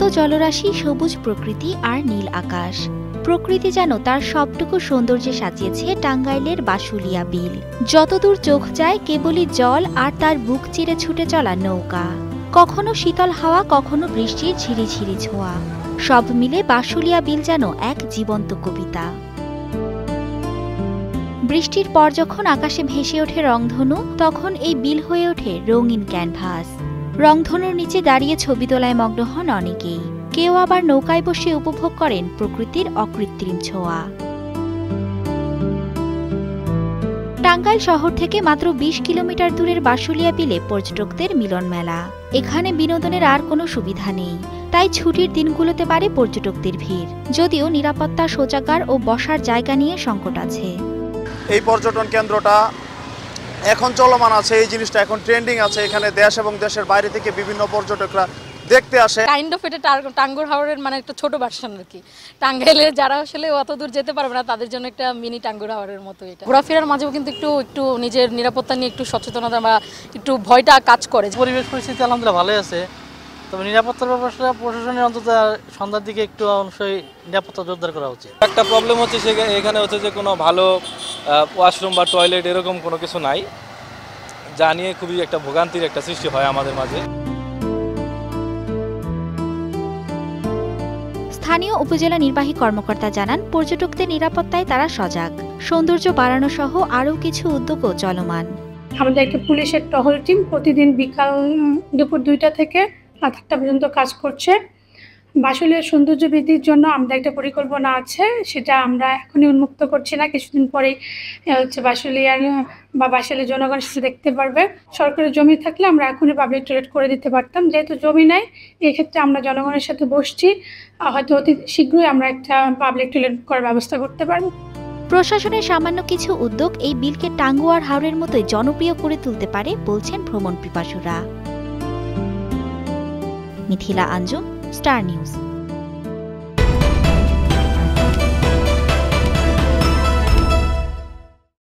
শান্ত জলরাশি, সবুজ প্রকৃতি আর নীল আকাশ। প্রকৃতি যেন তার সবটুকু সৌন্দর্যে সাজিয়েছে টাঙ্গাইলের বাশুলিয়া বিল। যতদূর চোখ যায় কেবলই জল আর তার বুক চিরে ছুটে চলা নৌকা। কখনো শীতল হাওয়া, কখনো বৃষ্টির ঝিরিঝিরি ছোঁয়া। সব মিলে বাশুলিয়া বিল যেন এক জীবন্ত কবিতা। বৃষ্টির পর যখন আকাশে ভেসে ওঠে রংধনু, তখন এই বিল হয়ে ওঠে রঙিন ক্যানভাস। রংধনুর নিচে দাঁড়িয়ে ছবি তোলায় মগ্ন হন অনেকেই। কেউ আবার নৌকায় বসে উপভোগ করেন প্রকৃতির অকৃত্রিম ছোঁয়া। টাঙ্গাইল শহর থেকে মাত্র ২০ কিলোমিটার দূরের বাশুলিয়া বিলে পর্যটকদের মিলন মেলা। এখানে বিনোদনের আর কোনো সুবিধা নেই, তাই ছুটির দিনগুলোতে বাড়ে পর্যটকদের ভিড়। যদিও নিরাপত্তা, শৌচাগার ও বসার জায়গা নিয়ে সংকট আছে। এই পর্যটন কেন্দ্রটা এখন চলমান আছে, এই জিনিসটা এখন ট্রেন্ডিং আছে। এখানে দেশ এবং দেশের বাইরে থেকে বিভিন্ন পর্যটকরা দেখতে আসে। কাইন্ড অফ এটা টাঙ্গুর হাওরের মানে একটা ছোট ভার্সন আর কি। টাঙ্গাইলের যারা আসলে অত দূর যেতে পারবে না তাদের জন্য একটা মিনি টাঙ্গুর হাওরের মতো এটা। ঘোরাফেরার মাঝেও কিন্তু একটু নিজের নিরাপত্তা নিয়ে একটু সচেতনতা বা একটু ভয়টা কাজ করে। পরিবেশ পরিস্থিতি আলহামদুলিল্লাহ ভালোই আছে, তবে নিরাপত্তার ব্যাপারটা প্রশাসনের অন্তত সন্ধ্যার দিকে একটু অবশ্যই নিরাপত্তা জোরদার করা উচিত। একটা প্রবলেম হচ্ছে এখানে হচ্ছে যে কোনো ভালো ওয়াশরুম বা টয়লেট এরকম কোনো কিছু নাই, যা নিয়ে খুবই একটা ভোগান্তির একটা সৃষ্টি হয় আমাদের মাঝে। স্থানীয় উপজেলা নির্বাহী কর্মকর্তা জানান, পর্যটকদের নিরাপত্তায় তারা সজাগ। সৌন্দর্য বাড়ানো সহ আরও কিছু উদ্যোগও চলমান। আমাদের একটা পুলিশের টহল টিম প্রতিদিন বিকাল দুপুর ২টা থেকে রাত ৮টা পর্যন্ত কাজ করছে। বাশুলিয়ার সৌন্দর্য বৃদ্ধির জন্য আমাদের একটা পরিকল্পনা আছে, সেটা আমরা এখনই উন্মুক্ত করছি না। কিছুদিন পরেই বাশুলিয়ার বা বাসাইলের জনগণ সেটা দেখতে পারবে। সরকারের জমি থাকলে আমরা এখনই পাবলিক টয়লেট করে দিতে পারতাম, যেহেতু জমি নাই এক্ষেত্রে আমরা জনগণের সাথে বসছি। হয়তো অতি শীঘ্রই আমরা একটা পাবলিক টয়লেট করার ব্যবস্থা করতে পারবো। প্রশাসনের সামান্য কিছু উদ্যোগ এই বিলকে টাঙ্গুয়ার হাওরের মতোই জনপ্রিয় করে তুলতে পারে বলছেন ভ্রমণ পিপাসুরা। Mithila Anjum, star news.